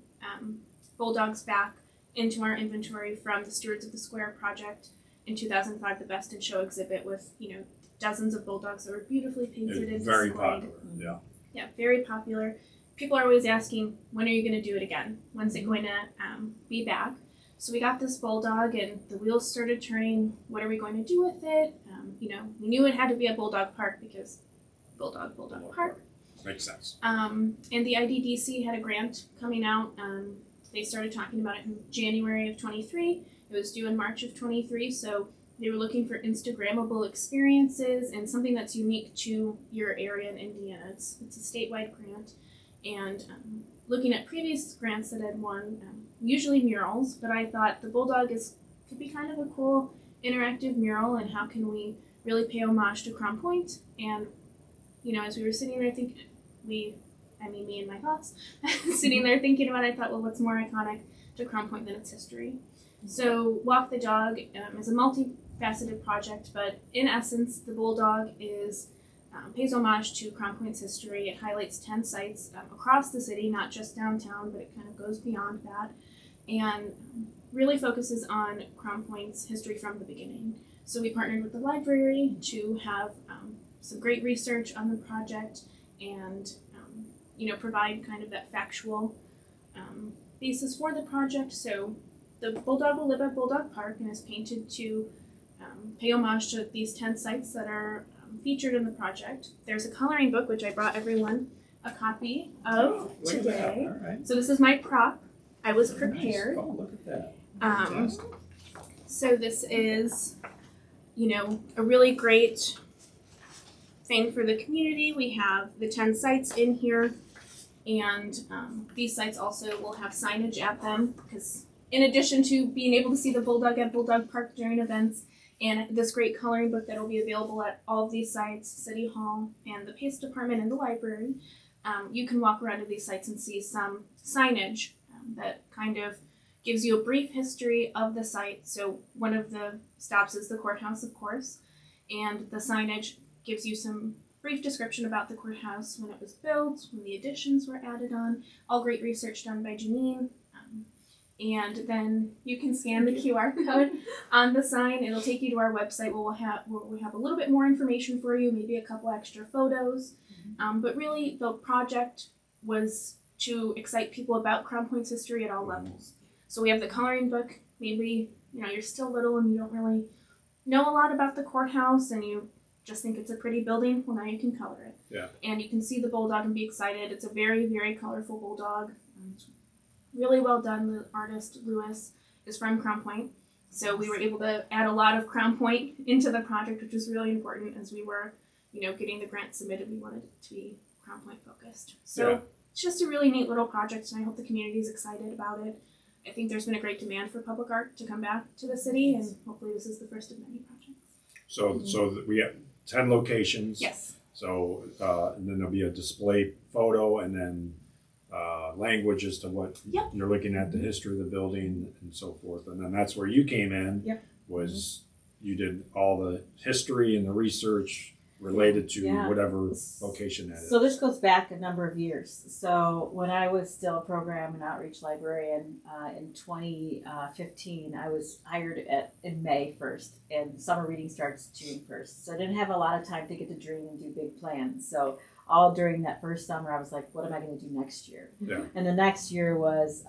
bulldogs back into our inventory from the Stewards of the Square project in 2005, the Best in Show exhibit with, dozens of bulldogs that were beautifully painted and Very displayed. popular. Yeah. Yeah, very popular. People are always asking, when are you going to do it again? When's it going to be back? So we got this bulldog and the wheels started turning. What are we going to do with it? We knew it had to be a bulldog park because bulldog park. Makes sense. And the IDDC had a grant coming out. They started talking about it in January of 23. It was due in March of 23. So they were looking for Instagrammable experiences and something that's unique to your area in Indiana. It's a statewide grant. And looking at previous grants that had won, usually murals, but I thought the bulldog could be kind of a cool interactive mural, and how can we really pay homage to Crown Point? And as we were sitting there thinking, me and my thoughts, sitting there thinking about it, I thought, well, what's more iconic to Crown Point than its history? So Walk the Dog is a multifaceted project, but in essence, the bulldog pays homage to Crown Point's history. It highlights 10 sites across the city, not just downtown, but it kind of goes beyond that, and really focuses on Crown Point's history from the beginning. So we partnered with the library to have some great research on the project and provide kind of that factual basis for the project. So the bulldog will live at Bulldog Park and is painted to pay homage to these 10 sites that are featured in the project. There's a coloring book, which I brought everyone a copy of today. All right. So this is my prop. I was prepared. Nice. Oh, look at that. So this is, a really great thing for the community. We have the 10 sites in here, and these sites also will have signage at them, because in addition to being able to see the bulldog at Bulldog Park during events, and this great coloring book that will be available at all of these sites, City Hall and the Pace Department and the library, you can walk around to these sites and see some signage that kind of gives you a brief history of the site. So one of the stops is the courthouse, of course, and the signage gives you some brief description about the courthouse, when it was built, when the additions were added on, all great research done by Jeanene. And then you can scan the QR code on the sign. It'll take you to our website where we'll have a little bit more information for you, maybe a couple extra photos. But really, the project was to excite people about Crown Point's history at all levels. So we have the coloring book. Maybe you're still little and you don't really know a lot about the courthouse, and you just think it's a pretty building. Well, now you can color it. Yeah. And you can see the bulldog and be excited. It's a very, very colorful bulldog. Really well done. The artist, Lewis, is from Crown Point. So we were able to add a lot of Crown Point into the project, which was really important as we were, getting the grant submitted. We wanted it to be Crown Point focused. So It's just a really neat little project, and I hope the community is excited about it. I think there's been a great demand for public art to come back to the city, and hopefully this is the first of many projects. So we have 10 locations. Yes. So and then there'll be a display photo, and then language as to what you're looking at, the history of the building and so forth. And then that's where you came in. Yep. Was you did all the history and the research related to whatever location that is. So this goes back a number of years. So when I was still a program and outreach librarian in 2015, I was hired in May 1st, and summer reading starts June 1st. So I didn't have a lot of time to get to dream and do big plans. So all during that first summer, I was like, what am I going to do next year? Yeah. And the next year was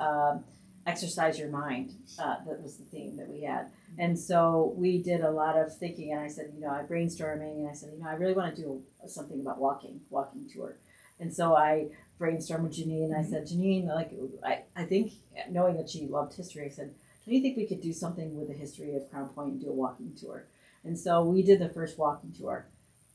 exercise your mind. That was the theme that we had. And so we did a lot of thinking, and I said, I brainstorming, and I said, I really want to do something about walking tour. And so I brainstormed with Jeanene, and I said, Jeanene, I think, knowing that she loved history, I said, don't you think we could do something with the history of Crown Point and do a walking tour? And so we did the first walking tour.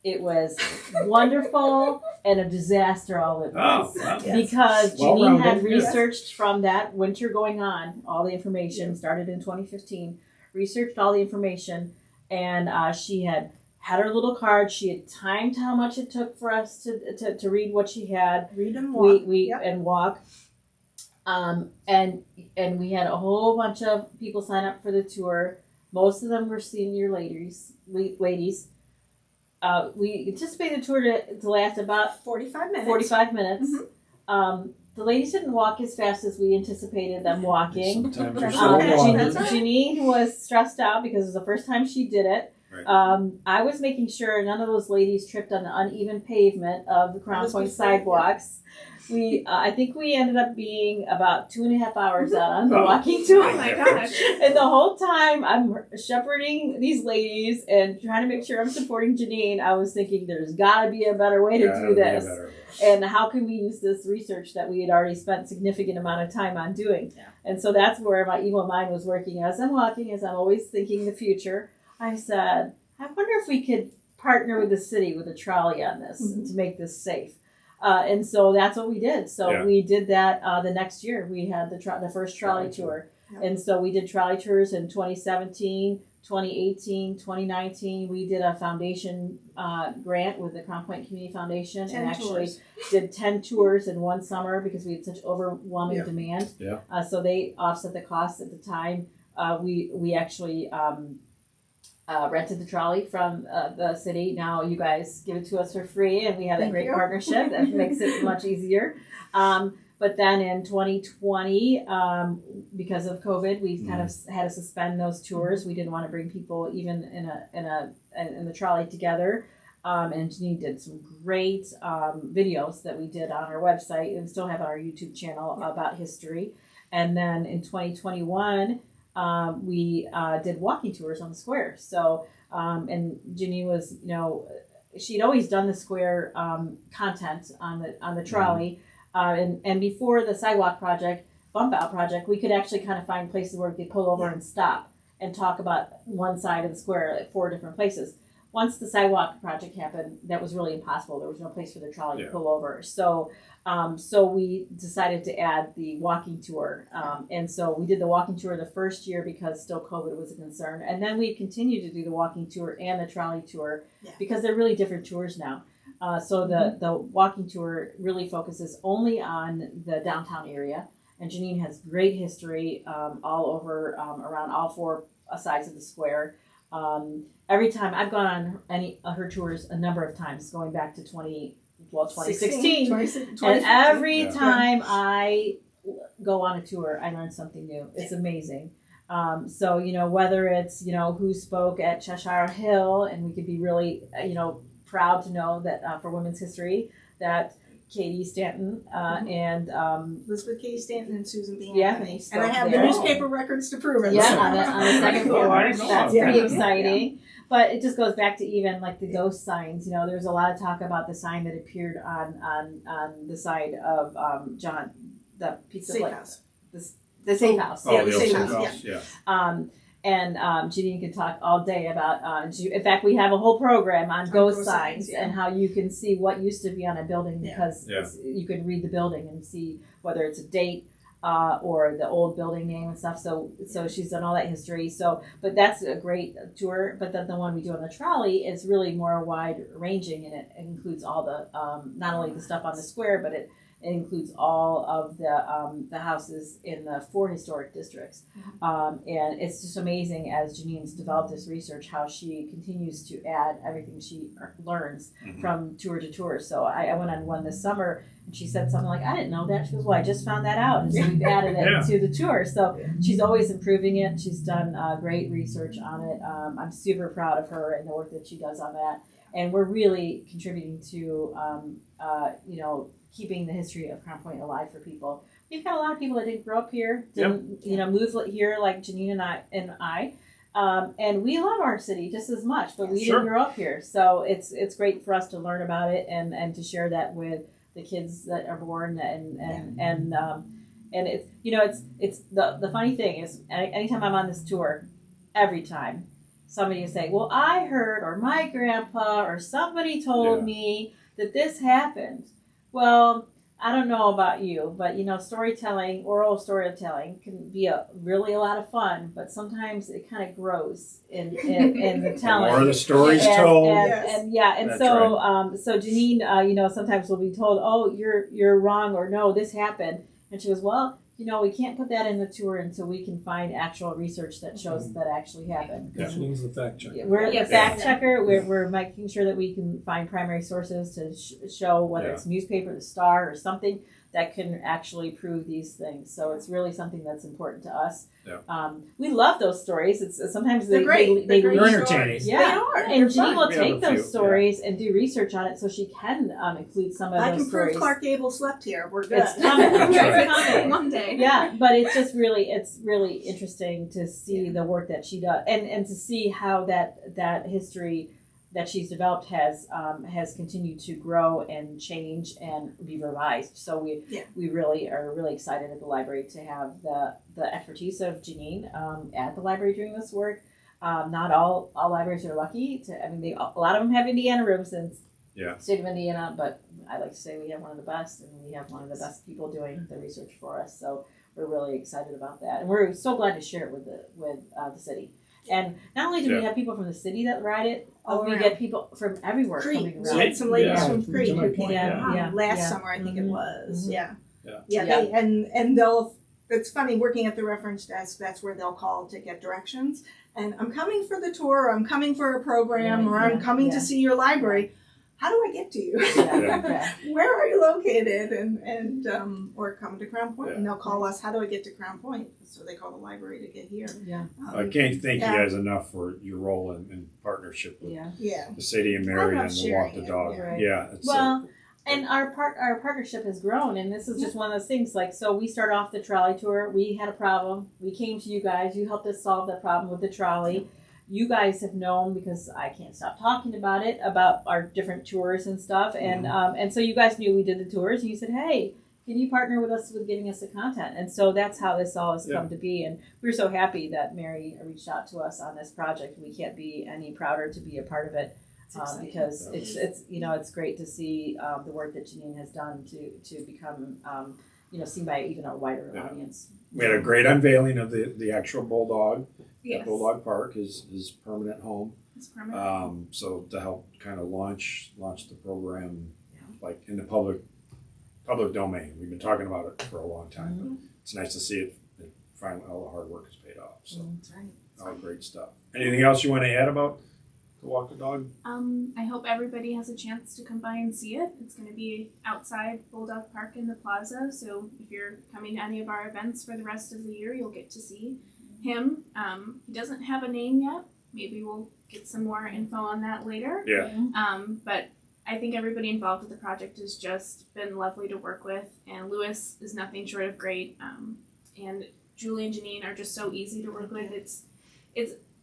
It was wonderful and a disaster all at once. Wow. Because Well Jeanene rounded. had researched from that winter going on, all the information, started in 2015, researched all the information, and she had her little card. She had timed how much it took for us to read what she had. Read and walk. And walk. And we had a whole bunch of people sign up for the tour. Most of them were senior ladies. We anticipated the tour to last about 45 minutes. 45 minutes. the ladies didn't walk as fast as we anticipated them walking. Sometimes you're That's so okay. long. That's all right. Jeanene was stressed out because it was the first time she did it. Right. I was making sure none of those ladies tripped on the uneven pavement of the Crown This Point was before, yeah. sidewalks. I think we ended up being about 2.5 hours out on the Oh. walking tour. Oh my gosh. And the whole time I'm shepherding these ladies and trying to make sure I'm supporting Jeanene, I was thinking there's got to be a better way to Gotta do be a this. better way. And how can we use this research that we had already spent significant amount of time on doing? Yeah. And so that's where my evil mind was working. As I'm walking, as I'm always thinking the future, I said, I wonder if we could partner with the city with a trolley on this to make this safe. And so that's what we did. So Yeah. we did that the next year. We had the first trolley tour. Yeah. And so we did trolley tours in 2017, 2018, 2019. We did a foundation grant with the Crown Point Community Foundation 10 and actually tours. did 10 tours in one summer because we had such overwhelming Yeah. demand. Yeah. So they offset the costs at the time. We actually rented the trolley from the city. Now you guys give it to us for free, and we have a Thank great you. partnership that makes it much easier. But then in 2020, because of COVID, we kind of had to suspend those tours. We didn't want to bring people even in the trolley together. And Jeanene did some great videos that we did on our website and still have on our YouTube channel about history. And then in 2021, we did walking tours on the square. So, and Jeanene was, she'd always done the square content on the trolley. And before the sidewalk project, bump out project, we could actually kind of find places where we could pull over and stop and talk about one side of the square at 4 different places. Once the sidewalk project happened, that was really impossible. There was no place for the trolley to pull over. So we decided to add the walking tour. And so we did the walking tour the first year because still COVID was a concern. And then we continued to do the walking tour and the trolley tour because they're really different tours now. So the walking tour really focuses only on the downtown area. And Jeanene has great history all over, around all 4 sides of the square. Every time I've gone on any of her tours a number of times, going back to 2016. And every time I go on a tour, I learn something new. It's amazing. So, whether it's, who spoke at Cheshire Hill, and we could be really, proud to know that for Women's History, that Katie Stanton and Elizabeth Katie Stanton and Susan B. Yeah, Anthony. and And I have there. the newspaper records to prove it. yeah, on the second Cool. floor. I didn't know That's about pretty that. exciting. But it just goes back to even like the ghost signs. There's a lot of talk about the sign that appeared on the side of John, the pizza Safe place, house. the safe house. Oh, Yeah, the the old safe safe house, house, yeah. And Jeanene can talk all day about. In fact, we have a whole program on ghost signs yeah. and how you can see what used to be on a building Yeah. because Yeah. you can read the building and see whether it's a date or the old building name and stuff. So she's done all that history. So, but that's a great tour. But then the one we do on the trolley is really more wide ranging, and it includes all the not only the stuff on the square, but it includes all of the houses in the 4 historic districts. And it's just amazing as Jeanene's developed this research, how she continues to add everything she learns from tour to tour. So I went on one this summer, and she said something like, I didn't know that. She goes, well, I just found that out. And so we've added it to the tour. So she's always improving it. She's done great research on it. I'm super proud of her and the work that she does on that. And we're really contributing to, keeping the history of Crown Point alive for people. We've got a lot of people that didn't grow up here, didn't move here like Jeanene and I. And we love our city just as much, but we didn't grow up here. So it's great for us to learn about it and to share that with the kids that are born and it's the funny thing is anytime I'm on this tour, every time somebody will say, well, I heard, or my grandpa or somebody told me that this happened. Well, I don't know about you, but storytelling, oral storytelling can be really a lot of fun, but sometimes it kind of grows in the telling. The more the stories told. And That's so so Jeanene, sometimes will be told, oh, you're wrong, or no, this happened, and she goes, well, we can't put that in the tour until we can find actual research that shows that actually happened. Jeanene's the fact checker. We're the fact checker. We're making sure that we can find primary sources to show whether it's newspaper, the Star, or something that can actually prove these things. So it's really something that's important to us. Yeah. We love those stories. It's sometimes They're great. They're great They're stories. entertaining. Yeah. They are. And They're Jeanine fun. will We have take a few, those stories and do research on it so she can include some of I those can stories. prove Clark Gable slept here. We're good. It's coming. That's right. It's coming. One day. Yeah, but it's really interesting to see the work that she does and to see how that history that she's developed has continued to grow and change and be revised. So we really are really excited at the library to have the expertise of Jeanine at the library doing this work. Not all libraries are lucky to. I mean, a lot of them have Indiana rooms in state of Indiana, but I like to say we have one of the best, and we have one of the best people doing the research for us. So we're really excited about that, and we're so glad to share it with the city. And not only do we have people from the city that ride it, but we get people from everywhere coming We around. had some ladies from Crete to my who point, came yeah. last summer, I think it was. Mhm. Yeah. Yeah. They, and they'll. It's funny working at the reference desk. That's where they'll call to get directions. And I'm coming for the tour. Or I'm coming for a program, or I'm coming to see your library. How do I get to you? Yeah. Where are you located? And or come to Crown Point, and they'll call us. How do I get to Crown Point? So they call the library to get here. Yeah. I can't thank you guys enough for your role in partnership with the city and Mary love and the sharing Walk the it, Dog. right. Yeah. It's Well, and our partnership has grown, and this is just one of those things. Like, so we started off the trolley tour. We had a problem. We came to you guys. You helped us solve that problem with the trolley. You guys have known, because I can't stop talking about it, about our different tours and stuff. And so you guys knew we did the tours, and you said, hey, can you partner with us with getting us the content? And so that's how this all has come to be. And we're so happy that Mary reached out to us on this project. We can't be any prouder to be a part of it. Because it's great to see the work that Jeanine has done to become seen by even a wider audience. We had a great unveiling of the actual bulldog. Yes. Bulldog Park, his permanent home. It's permanent. So to help kind of launch the program like in the public domain. We've been talking about it for a long time, but it's nice to see it finally all the hard work has paid off. So That's right. all great stuff. Anything else you want to add about the Walk the Dog? I hope everybody has a chance to come by and see it. It's going to be outside Bulldog Park in the plaza, so if you're coming to any of our events for the rest of the year, you'll get to see him. He doesn't have a name yet. Maybe we'll get some more info on that later. Yeah. But I think everybody involved with the project has just been lovely to work with, and Lewis is nothing short of great. And Julie and Jeanine are just so easy to work with. It's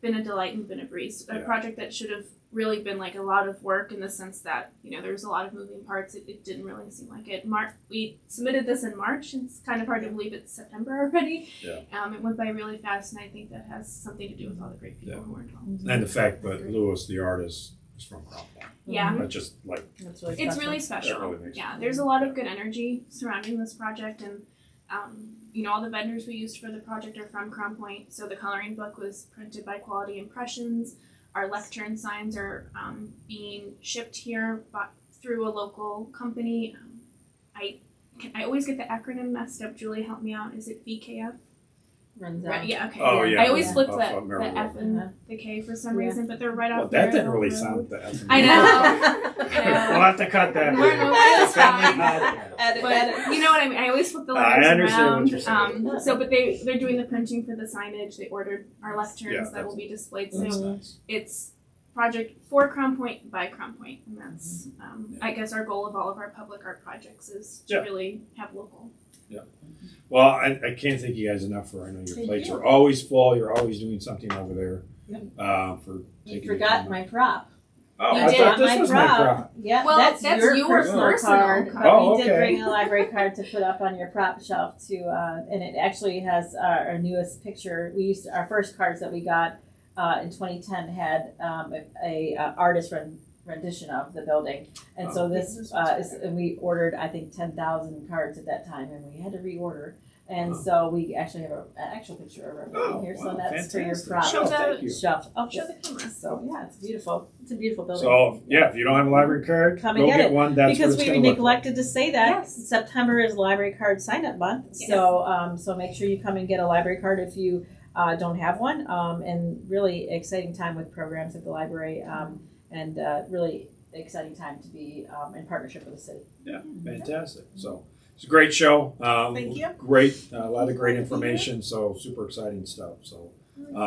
been a delight and been a breeze. A project that should have really been like a lot of work in the sense that there's a lot of moving parts. It didn't really seem like it. We submitted this in March. It's kind of hard to believe it's September already. Yeah. It went by really fast, and I think that has something to do with all the great people who were involved. And the fact that Lewis, the artist, is from Crown Point. Yeah. But just like That's really It's special. really special. That really makes sense. There's a lot of good energy surrounding this project, and all the vendors we used for the project are from Crown Point. So the coloring book was printed by Quality Impressions. Our lectern signs are being shipped here through a local company. I always get the acronym messed up. Julie, help me out. Is it VKF? Runs out. Right, yeah, okay. Oh, yeah. I always flip Off the of Merrill F Road. and the K for some Yeah. reason, but they're right well, off that didn't Merrill really Road. sound the I know. We'll have to cut that. No, no, It's that's a family fine. podcast. But you know what I mean. I always flip the I letters understand around. what you're saying. But they're doing the printing for the signage. They ordered our lecterns that will be displayed. That's So nice. it's project for Crown Point by Crown Point, and that's I guess our goal of all of our public art projects is to really have local. Well, I can't thank you guys enough for. I know your Thank plates you. are always full. You're always doing something over there. For You taking forgot the my prop. Oh, You I did. thought this My was my prop. prop. Yeah, Well, that's your your personal personal card. card. Oh, We did okay. bring a library card to put up on your prop shelf too, and it actually has our newest picture. Our first cards that we got in 2010 had a artist rendition of the building, and so this is, and we ordered I think 10,000 cards at that time, and we had to reorder. And so we actually have an actual picture of our building here, so that's for your fantastic. prop Show the- Thank you. shelf. Oh, Show the camera. so yeah, it's beautiful. It's a beautiful building. So yeah, if you don't have a library card, Come go and get it. one. That's Because what it's we gonna look neglected to say that Yes. September is library card sign up month. Yes. So make sure you come and get a library card if you don't have one. And really exciting time with programs at the library, and really exciting time to be in partnership with the city. like. Yeah, fantastic. So It's a great show. Thank you. Great, a lot of great Glad to be information. So super exciting stuff. So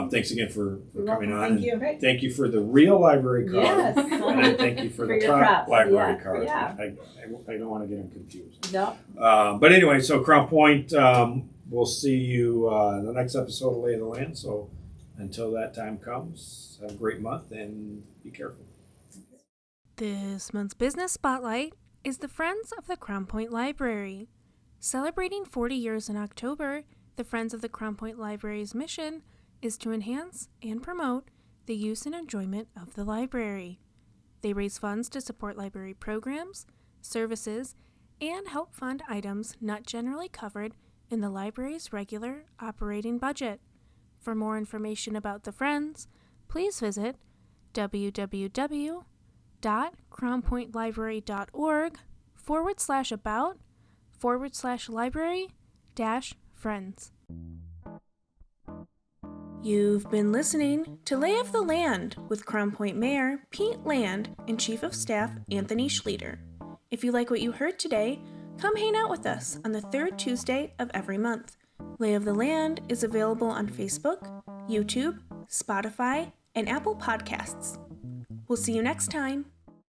thanks again for You're coming welcome. on. Thank and you. Great. Thank you for the real library card. Yes. And thank you for the your top props. library Yeah, card. yeah. I don't want to get them confused. No. But anyway, so Crown Point, we'll see you in the next episode of Lay of the Land. So until that time comes, have a great month and be careful. This month's business spotlight is the Friends of the Crown Point Library. Celebrating 40 years in October, the Friends of the Crown Point Library's mission is to enhance and promote the use and enjoyment of the library. They raise funds to support library programs, services, and help fund items not generally covered in the library's regular operating budget. For more information about the Friends, please visit www.crownpointlibrary.org/about/library-friends. You've been listening to Lay of the Land with Crown Point Mayor Pete Land and Chief of Staff Anthony Schlueter. If you like what you heard today, come hang out with us on the third Tuesday of every month. Lay of the Land is available on Facebook, YouTube, Spotify, and Apple Podcasts. We'll see you next time.